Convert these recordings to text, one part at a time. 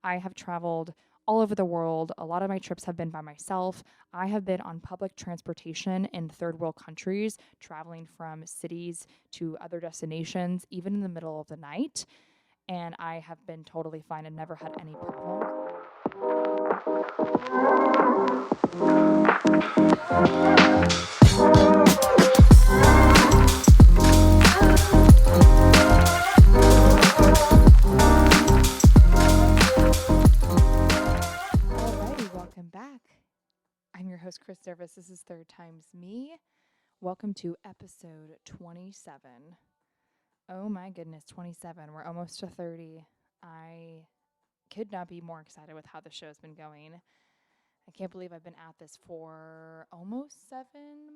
I have traveled all over the world. A lot of my trips have been by myself. I have been on public transportation in third world countries, traveling from cities to other destinations, even in the middle of the night. And I have been totally fine and never had any problems. Alrighty, welcome back. I'm your host, Kris Service. This is Third Times Me. Welcome to episode 27. Oh my goodness, 27. We're almost to 30. I could not be more excited with how the show's been going. I can't believe I've been at this for almost 7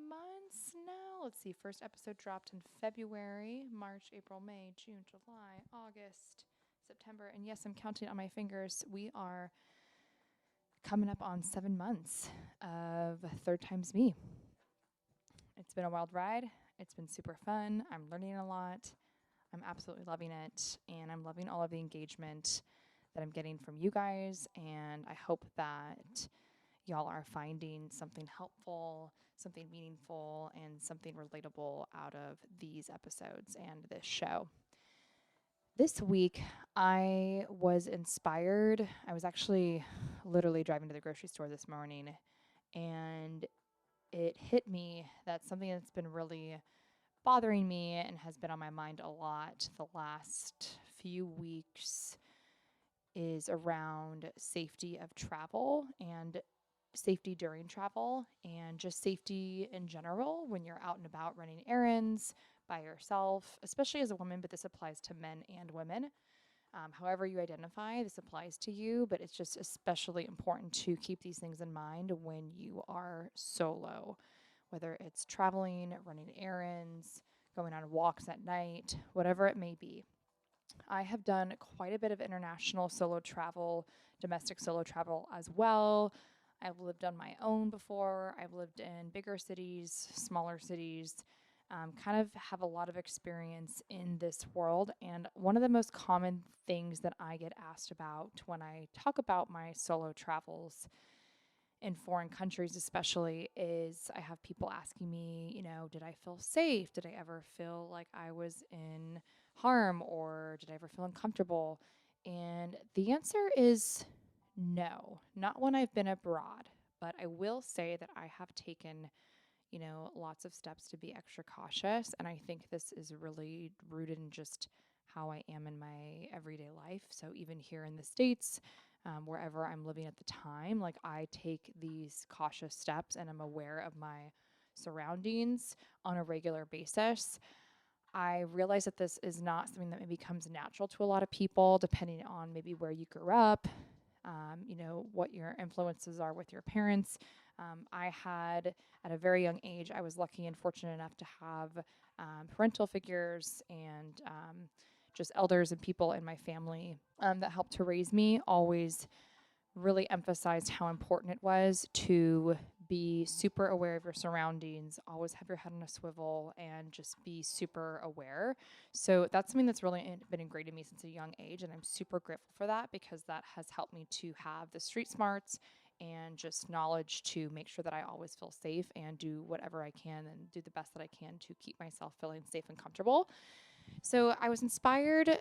months now. Let's see, first episode dropped in February, March, April, May, June, July, August, September. And yes, I'm counting on my fingers. We are coming up on 7 months of Third Times Me. It's been a wild ride. It's been super fun. I'm learning a lot. I'm absolutely loving it. And I'm loving all of the engagement that I'm getting from you guys. And I hope that y'all are finding something helpful, something meaningful, and something relatable out of these episodes and this show. This week, I was inspired. I was actually literally driving to the grocery store this morning, and it hit me that something that's been really bothering me and has been on my mind a lot the last few weeks is around safety of travel and safety during travel and just safety in general when you're out and about running errands by yourself, especially as a woman, but this applies to men and women. However you identify, this applies to you, but it's just especially important to keep these things in mind when you are solo, whether it's traveling, running errands, going on walks at night, whatever it may be. I have done quite a bit of international solo travel, domestic solo travel as well. I've lived on my own before. I've lived in bigger cities, smaller cities, kind of have a lot of experience in this world. And one of the most common things that I get asked about when I talk about my solo travels in foreign countries, especially, is I have people asking me, did I feel safe? Did I ever feel like I was in harm, or did I ever feel uncomfortable? And the answer is no, not when I've been abroad. But I will say that I have taken, lots of steps to be extra cautious. And I think this is really rooted in just how I am in my everyday life. So even here in the States, wherever I'm living at the time, like I take these cautious steps and I'm aware of my surroundings on a regular basis. I realize that this is not something that maybe comes natural to a lot of people, depending on maybe where you grew up, what your influences are with your parents. I had, at a very young age, I was lucky and fortunate enough to have parental figures and just elders and people in my family that helped to raise me, always really emphasized how important it was to be super aware of your surroundings, always have your head on a swivel, and just be super aware. So that's something that's really been ingrained in me since a young age, and I'm super grateful for that because that has helped me to have the street smarts and just knowledge to make sure that I always feel safe and do whatever I can and do the best that I can to keep myself feeling safe and comfortable. So I was inspired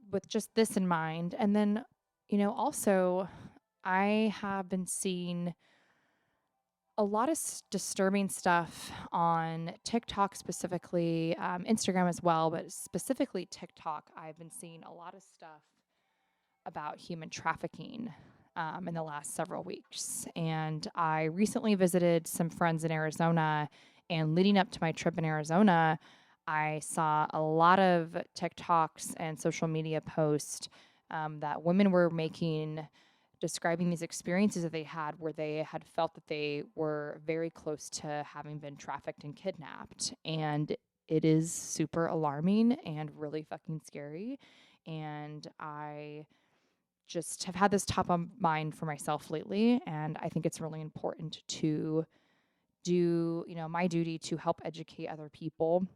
with just this in mind. And then, also I have been seeing a lot of disturbing stuff on TikTok specifically, Instagram as well, but specifically TikTok. I've been seeing a lot of stuff about human trafficking in the last several weeks. And I recently visited some friends in Arizona, and leading up to my trip in Arizona, I saw a lot of TikToks and social media posts that women were making describing these experiences that they had where they had felt that they were very close to having been trafficked and kidnapped. And it is super alarming and really fucking scary. And I just have had this top of mind for myself lately. And I think it's really important to do, my duty to help educate other people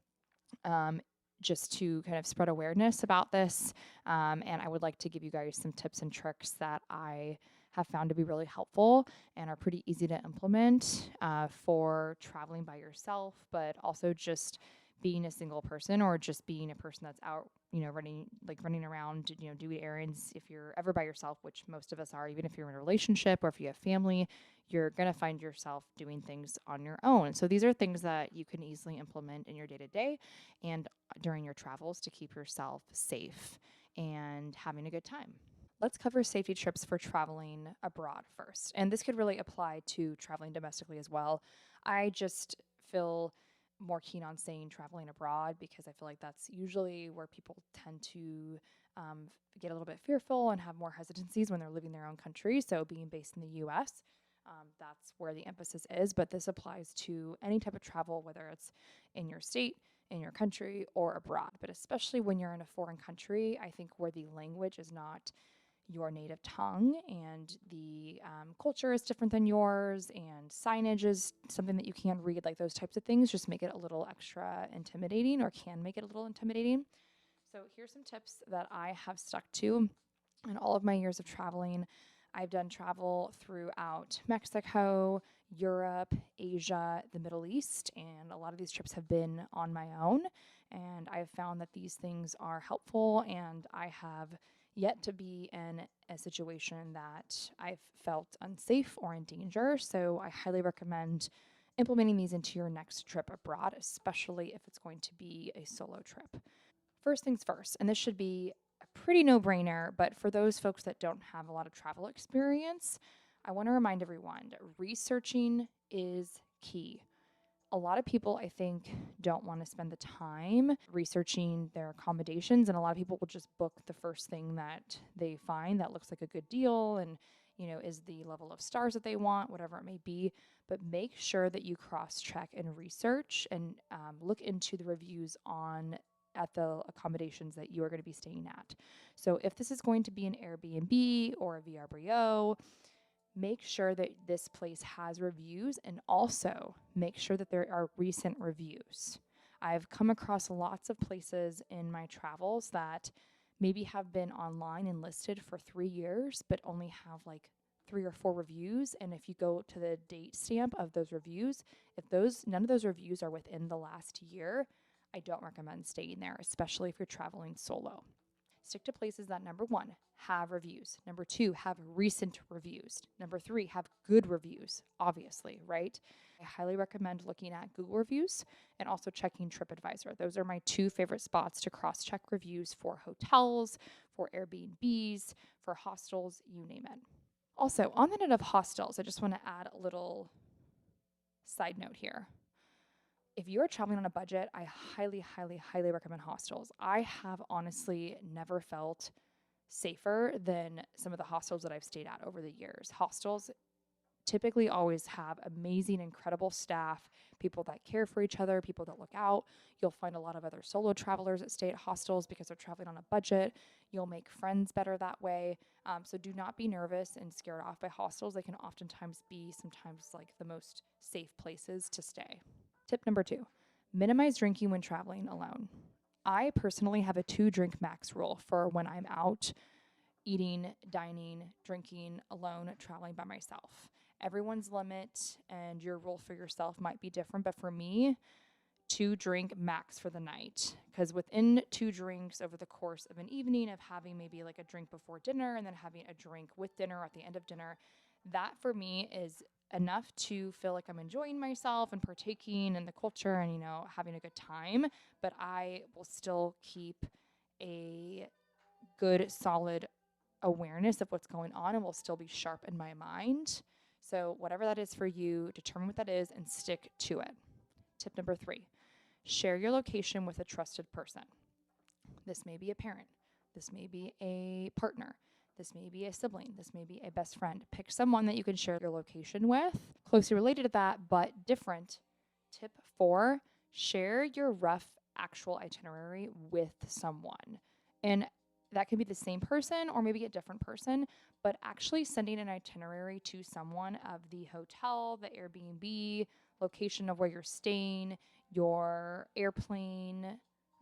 just to kind of spread awareness about this. And I would like to give you guys some tips and tricks that I have found to be really helpful and are pretty easy to implement for traveling by yourself, but also just being a single person or just being a person that's out, running around, doing errands. If you're ever by yourself, which most of us are, even if you're in a relationship or if you have family, you're going to find yourself doing things on your own. So these are things that you can easily implement in your day to day and during your travels to keep yourself safe and having a good time. Let's cover safety trips for traveling abroad first. And this could really apply to traveling domestically as well. I just feel more keen on saying traveling abroad because I feel like that's usually where people tend to get a little bit fearful and have more hesitancies when they're leaving their own country. So, being based in the US, that's where the emphasis is. But this applies to any type of travel, whether it's in your state, in your country, or abroad. But especially when you're in a foreign country, I think where the language is not your native tongue and the culture is different than yours and signage is something that you can't read, like those types of things just make it a little extra intimidating or can make it a little intimidating. So here's some tips that I have stuck to in all of my years of traveling. I've done travel throughout Mexico, Europe, Asia, the Middle East, and a lot of these trips have been on my own. And I've found that these things are helpful, and I have yet to be in a situation that I've felt unsafe or in danger. So I highly recommend implementing these into your next trip abroad, especially if it's going to be a solo trip. First things first, and this should be a pretty no brainer, but for those folks that don't have a lot of travel experience, I want to remind everyone that researching is key. A lot of people, I think, don't want to spend the time researching their accommodations, and a lot of people will just book the first thing that they find that looks like a good deal and is the level of stars that they want, whatever it may be. But make sure that you cross-check and research and look into the reviews on at the accommodations that you are going to be staying at. So if this is going to be an Airbnb or a VRBO, make sure that this place has reviews and also make sure that there are recent reviews. I've come across lots of places in my travels that maybe have been online and listed for 3 years, but only have like 3 or 4 reviews. And if you go to the date stamp of those reviews, if none of those reviews are within the last year, I don't recommend staying there, especially if you're traveling solo. Stick to places that, number one, have reviews. Number two, have recent reviews. Number three, have good reviews, obviously, right? I highly recommend looking at Google reviews and also checking TripAdvisor. Those are my two favorite spots to cross-check reviews for hotels, for Airbnbs, for hostels, you name it. Also, on the note of hostels, I just want to add a little side note here. If you're traveling on a budget, I highly, highly, highly recommend hostels. I have honestly never felt safer than some of the hostels that I've stayed at over the years. Hostels typically always have amazing, incredible staff, people that care for each other, people that look out. You'll find a lot of other solo travelers that stay at hostels because they're traveling on a budget. You'll make friends better that way. So do not be nervous and scared off by hostels. They can oftentimes be sometimes like the most safe places to stay. Tip number 2, minimize drinking when traveling alone. I personally have a 2-drink max rule for when I'm out eating, dining, drinking alone, traveling by myself. Everyone's limit and your rule for yourself might be different, but for me, 2-drink max for the night. Because within 2 drinks over the course of an evening of having maybe like a drink before dinner and then having a drink with dinner at the end of dinner, that for me is enough to feel like I'm enjoying myself and partaking in the culture and, having a good time. But I will still keep a good, solid awareness of what's going on and will still be sharp in my mind. So, whatever that is for you, determine what that is and stick to it. Tip number 3, share your location with a trusted person. This may be a parent, this may be a partner, this may be a sibling, this may be a best friend. Pick someone that you can share your location with, closely related to that, but different. Tip 4, share your rough actual itinerary with someone. And that can be the same person or maybe a different person, but actually sending an itinerary to someone of the hotel, the Airbnb, location of where you're staying, your airplane,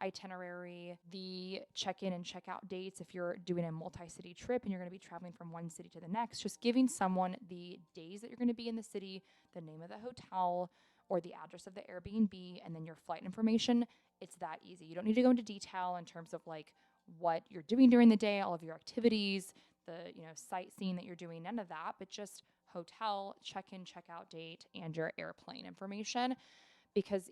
itinerary, the check-in and check-out dates if you're doing a multi-city trip and you're going to be traveling from one city to the next, just giving someone the days that you're going to be in the city, the name of the hotel, or the address of the Airbnb, and then your flight information. It's that easy. You don't need to go into detail in terms of like what you're doing during the day, all of your activities, the sightseeing that you're doing, none of that, but just hotel, check-in, check-out date, and your airplane information. Because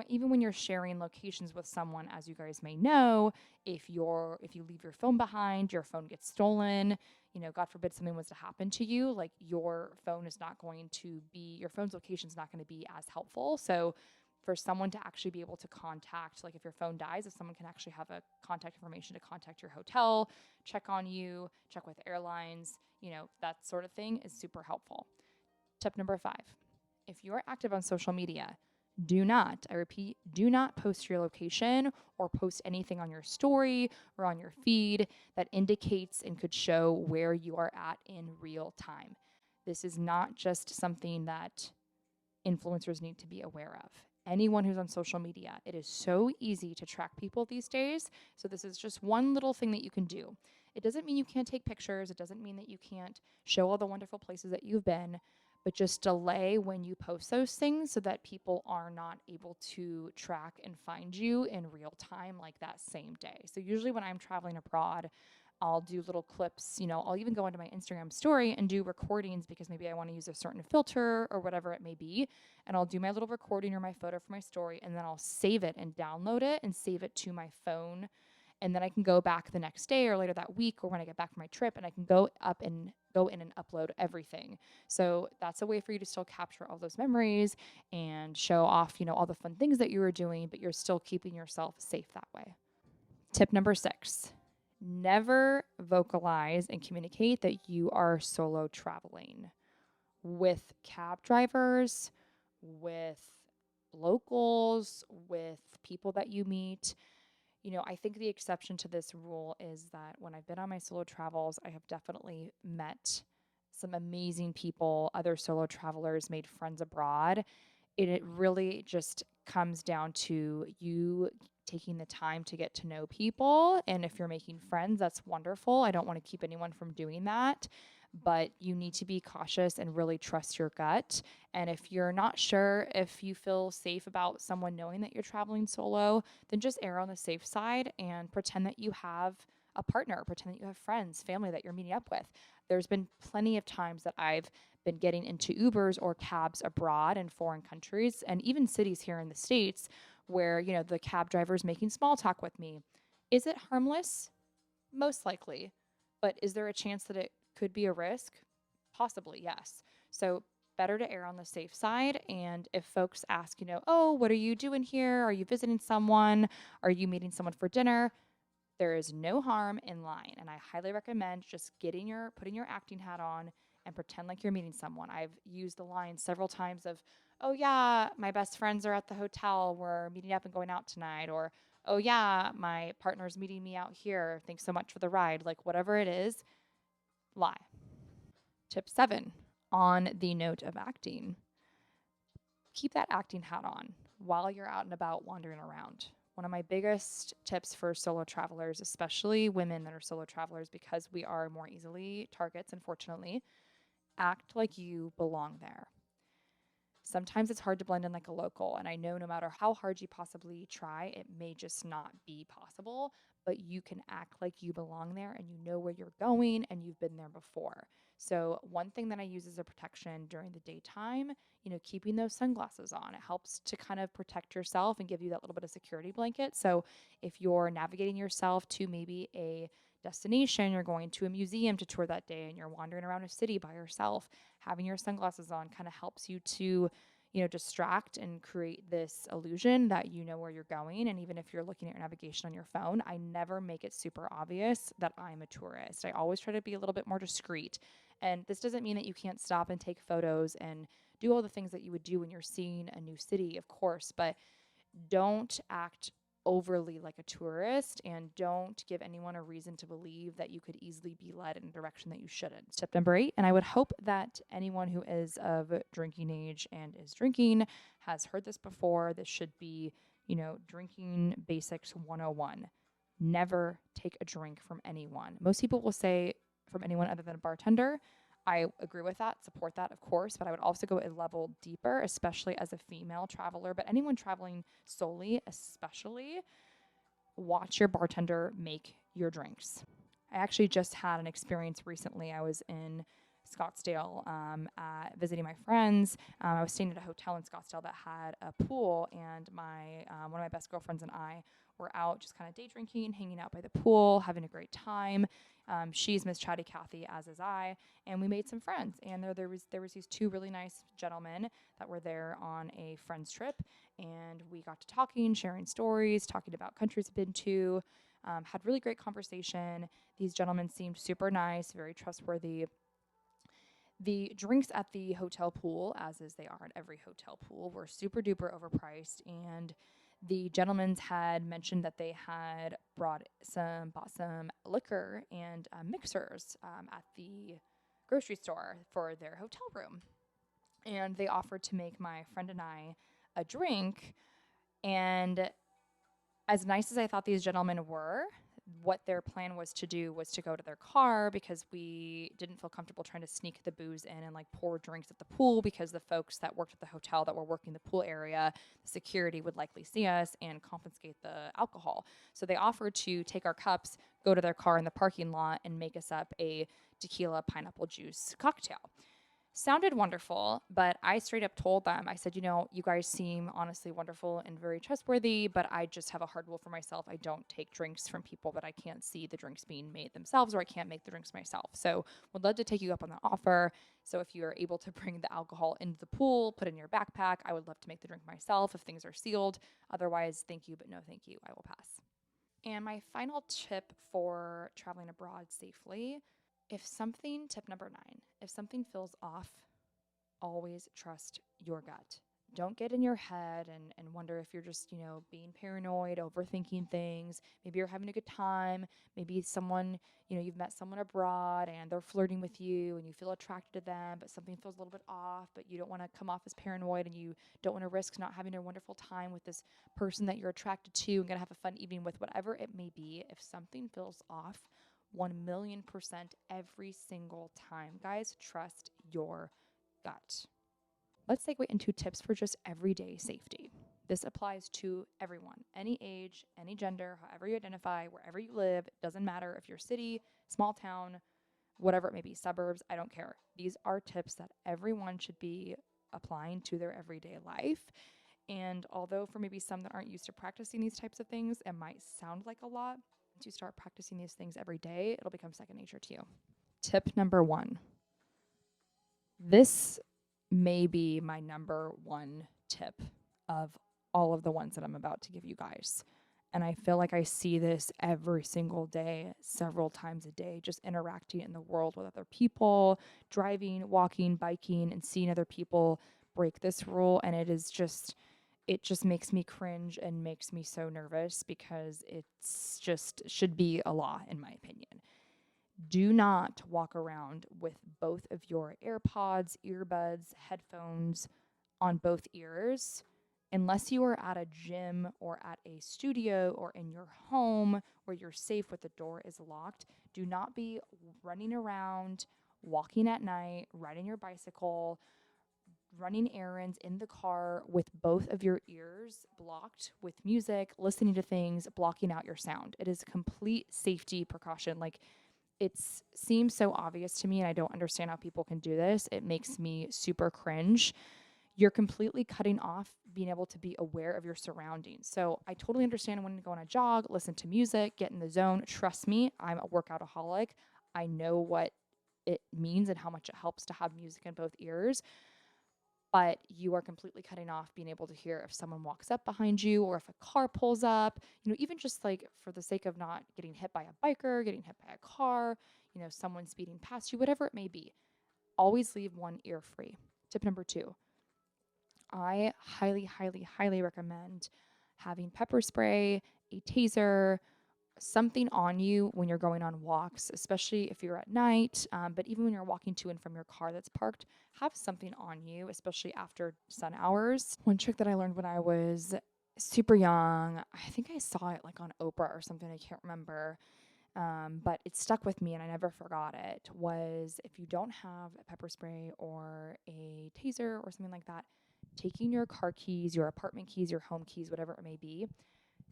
even when you're sharing locations with someone, as you guys may know, if you leave your phone behind, your phone gets stolen, God forbid something was to happen to you, like your phone's location is not going to be as helpful. So for someone to actually be able to contact, like if your phone dies, if someone can actually have a contact information to contact your hotel, check on you, check with airlines, that sort of thing is super helpful. Tip number 5, if you're active on social media, I repeat, do not post your location or post anything on your story or on your feed that indicates and could show where you are at in real time. This is not just something that influencers need to be aware of. Anyone who's on social media, it is so easy to track people these days. So this is just one little thing that you can do. It doesn't mean you can't take pictures. It doesn't mean that you can't show all the wonderful places that you've been, but just delay when you post those things so that people are not able to track and find you in real time like that same day. So usually when I'm traveling abroad, I'll do little clips, I'll even go into my Instagram story and do recordings because maybe I want to use a certain filter or whatever it may be. And I'll do my little recording or my photo for my story, and then I'll save it and download it and save it to my phone. And then I can go back the next day or later that week or when I get back from my trip, and I can go in and upload everything. So that's a way for you to still capture all those memories and show off, all the fun things that you were doing, but you're still keeping yourself safe that way. Tip number 6, never vocalize and communicate that you are solo traveling with cab drivers, with locals, with people that you meet. I think the exception to this rule is that when I've been on my solo travels, I have definitely met some amazing people, other solo travelers, made friends abroad. It really just comes down to you taking the time to get to know people. And if you're making friends, that's wonderful. I don't want to keep anyone from doing that, but you need to be cautious and really trust your gut. And if you're not sure if you feel safe about someone knowing that you're traveling solo, then just err on the safe side and pretend that you have a partner, pretend that you have friends, family that you're meeting up with. There's been plenty of times that I've been getting into Ubers or cabs abroad in foreign countries and even cities here in the States where, the cab driver's making small talk with me. Is it harmless? Most likely. But is there a chance that it could be a risk? Possibly, yes. So better to err on the safe side. And if folks ask, oh, what are you doing here? Are you visiting someone? Are you meeting someone for dinner? There is no harm in lying. And I highly recommend just putting your acting hat on and pretend like you're meeting someone. I've used the line several times of, oh yeah, my best friends are at the hotel. We're meeting up and going out tonight. Or, oh yeah, my partner's meeting me out here. Thanks so much for the ride. Like whatever it is, lie. Tip 7, on the note of acting, keep that acting hat on while you're out and about wandering around. One of my biggest tips for solo travelers, especially women that are solo travelers, because we are more easily targets, unfortunately, act like you belong there. Sometimes it's hard to blend in like a local, and I know no matter how hard you possibly try, it may just not be possible, but you can act like you belong there and you know where you're going and you've been there before. So one thing that I use as a protection during the daytime, keeping those sunglasses on, it helps to kind of protect yourself and give you that little bit of security blanket. So if you're navigating yourself to maybe a destination, you're going to a museum to tour that day and you're wandering around a city by yourself, having your sunglasses on kind of helps you to distract and create this illusion that you know where you're going. And even if you're looking at your navigation on your phone, I never make it super obvious that I'm a tourist. I always try to be a little bit more discreet. And this doesn't mean that you can't stop and take photos and do all the things that you would do when you're seeing a new city, of course, but don't act overly like a tourist and don't give anyone a reason to believe that you could easily be led in a direction that you shouldn't. Tip number 8, and I would hope that anyone who is of drinking age and is drinking has heard this before. This should be Drinking basics 101. Never take a drink from anyone. Most people will say from anyone other than a bartender. I agree with that, support that, of course, but I would also go a level deeper, especially as a female traveler. But anyone traveling solely, especially, watch your bartender make your drinks. I actually just had an experience recently. I was in Scottsdale visiting my friends. I was staying at a hotel in Scottsdale that had a pool, and my one of my best girlfriends and I were out just kind of day drinking, hanging out by the pool, having a great time. She's Miss Chatty Cathy, as is I, and we made some friends. And there was these two really nice gentlemen that were there on a friends trip, and we got to talking, sharing stories, talking about countries we've been to. Had really great conversation. These gentlemen seemed super nice, very trustworthy. The drinks at the hotel pool, as is they are at every hotel pool, were super duper overpriced, and the gentlemen had mentioned that they had bought some liquor and mixers at the grocery store for their hotel room, and they offered to make my friend and I a drink. And as nice as I thought these gentlemen were, what their plan was to do was to go to their car because we didn't feel comfortable trying to sneak the booze in and like pour drinks at the pool because the folks that worked at the hotel that were working the pool area, the security would likely see us and confiscate the alcohol. So they offered to take our cups, go to their car in the parking lot, and make us up a tequila pineapple juice cocktail. Sounded wonderful, but I straight up told them, I said, you guys seem honestly wonderful and very trustworthy, but I just have a hard rule for myself. I don't take drinks from people that I can't see the drinks being made themselves, or I can't make the drinks myself. So would love to take you up on that offer. So if you are able to bring the alcohol into the pool, put it in your backpack, I would love to make the drink myself if things are sealed. Otherwise, thank you, but no thank you. I will pass. And my final tip for traveling abroad safely, tip number 9, if something feels off, always trust your gut. Don't get in your head and wonder if you're just, being paranoid, overthinking things. Maybe you're having a good time. Maybe someone, you've met someone abroad and they're flirting with you and you feel attracted to them, but something feels a little bit off, but you don't want to come off as paranoid and you don't want to risk not having a wonderful time with this person that you're attracted to and going to have a fun evening with, whatever it may be. If something feels off, 1,000,000% every single time, guys, trust your gut. Let's segue into tips for just everyday safety. This applies to everyone, any age, any gender, however you identify, wherever you live. It doesn't matter if you're city, small town, whatever it may be, suburbs, I don't care. These are tips that everyone should be applying to their everyday life. And although for maybe some that aren't used to practicing these types of things, it might sound like a lot. Once you start practicing these things every day, it'll become second nature to you. Tip number 1. This may be my number 1 tip of all of the ones that I'm about to give you guys. And I feel like I see this every single day, several times a day, just interacting in the world with other people, driving, walking, biking, and seeing other people break this rule. And it just makes me cringe and makes me so nervous because it's just should be a law, in my opinion. Do not walk around with both of your AirPods, earbuds, headphones on both ears unless you are at a gym or at a studio or in your home where you're safe with the door is locked. Do not be running around, walking at night, riding your bicycle, running errands in the car with both of your ears blocked with music, listening to things, blocking out your sound. It is a complete safety precaution. Like, it seems so obvious to me, and I don't understand how people can do this. It makes me super cringe. You're completely cutting off being able to be aware of your surroundings. So I totally understand when to go on a jog, listen to music, get in the zone. Trust me, I'm a workoutaholic. I know what it means and how much it helps to have music in both ears. But you are completely cutting off being able to hear if someone walks up behind you or if a car pulls up, even just like for the sake of not getting hit by a biker, getting hit by a car, someone speeding past you, whatever it may be. Always leave one ear free. Tip number 2, I highly, highly, highly recommend having pepper spray, a taser, something on you when you're going on walks, especially if you're at night, but even when you're walking to and from your car that's parked, have something on you, especially after sun hours. One trick that I learned when I was super young. I think I saw it like on Oprah or something. I can't remember. But it stuck with me and I never forgot it, was if you don't have a pepper spray or a taser or something like that, taking your car keys, your apartment keys, your home keys, whatever it may be,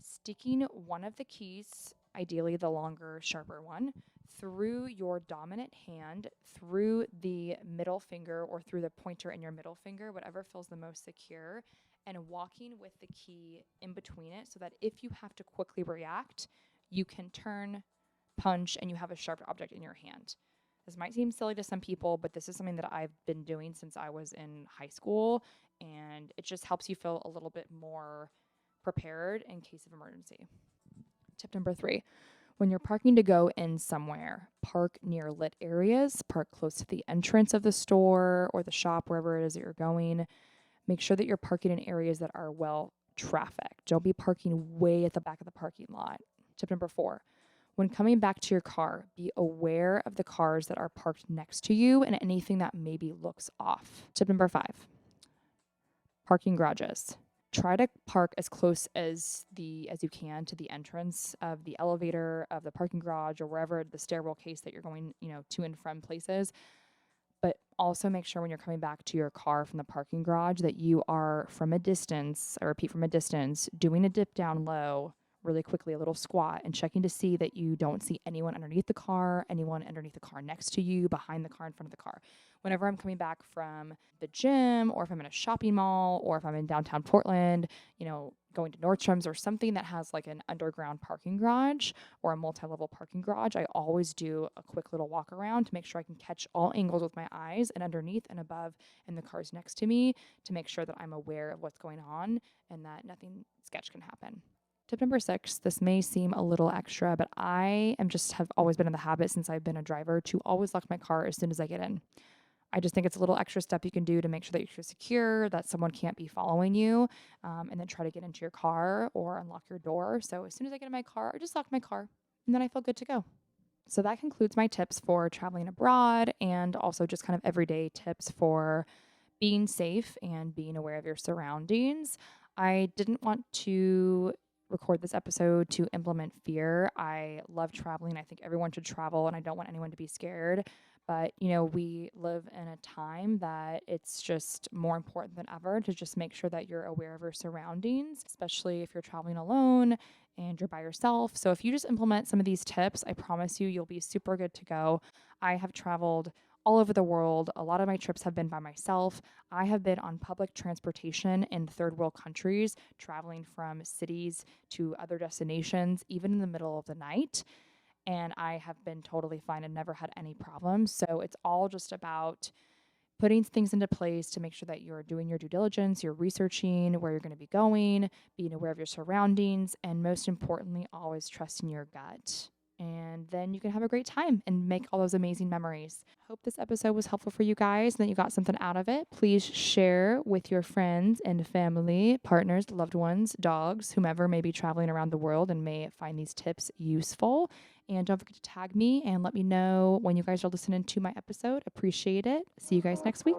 sticking one of the keys, ideally the longer, sharper one, through your dominant hand, through the middle finger or through the pointer in your middle finger, whatever feels the most secure, and walking with the key in between it so that if you have to quickly react, you can turn, punch, and you have a sharp object in your hand. This might seem silly to some people, but this is something that I've been doing since I was in high school, and it just helps you feel a little bit more prepared in case of emergency. Tip number 3, when you're parking to go in somewhere, park near lit areas, park close to the entrance of the store or the shop, wherever it is that you're going. Make sure that you're parking in areas that are well trafficked. Don't be parking way at the back of the parking lot. Tip number 4, when coming back to your car, be aware of the cars that are parked next to you and anything that maybe looks off. Tip number 5, parking garages. Try to park as close as you can to the entrance of the elevator, of the parking garage, or wherever the stairwell case that you're going, to and from places. But also make sure when you're coming back to your car from the parking garage that you are from a distance, I repeat, from a distance, doing a dip down low really quickly, a little squat, and checking to see that you don't see anyone underneath the car, anyone underneath the car next to you, behind the car, in front of the car. Whenever I'm coming back from the gym, or if I'm in a shopping mall, or if I'm in downtown Portland, going to Nordstrom's or something that has like an underground parking garage or a multi-level parking garage, I always do a quick little walk around to make sure I can catch all angles with my eyes and underneath and above and the cars next to me to make sure that I'm aware of what's going on and that nothing sketch can happen. Tip number 6, this may seem a little extra, but I have always been in the habit since I've been a driver to always lock my car as soon as I get in. I just think it's a little extra step you can do to make sure that you're secure, that someone can't be following you, and then try to get into your car or unlock your door. So as soon as I get in my car, I just lock my car, and then I feel good to go. So that concludes my tips for traveling abroad and also just kind of everyday tips for being safe and being aware of your surroundings. I didn't want to record this episode to implement fear. I love traveling. I think everyone should travel, and I don't want anyone to be scared. But, we live in a time that it's just more important than ever to just make sure that you're aware of your surroundings, especially if you're traveling alone and you're by yourself. So if you just implement some of these tips, I promise you'll be super good to go. I have traveled all over the world. A lot of my trips have been by myself. I have been on public transportation in third world countries, traveling from cities to other destinations, even in the middle of the night. And I have been totally fine and never had any problems. So it's all just about putting things into place to make sure that you're doing your due diligence, you're researching where you're going to be going, being aware of your surroundings, and most importantly, always trusting your gut. And then you can have a great time and make all those amazing memories. Hope this episode was helpful for you guys and that you got something out of it. Please share with your friends and family, partners, loved ones, dogs, whomever may be traveling around the world and may find these tips useful. And don't forget to tag me and let me know when you guys are listening to my episode. Appreciate it. See you guys next week.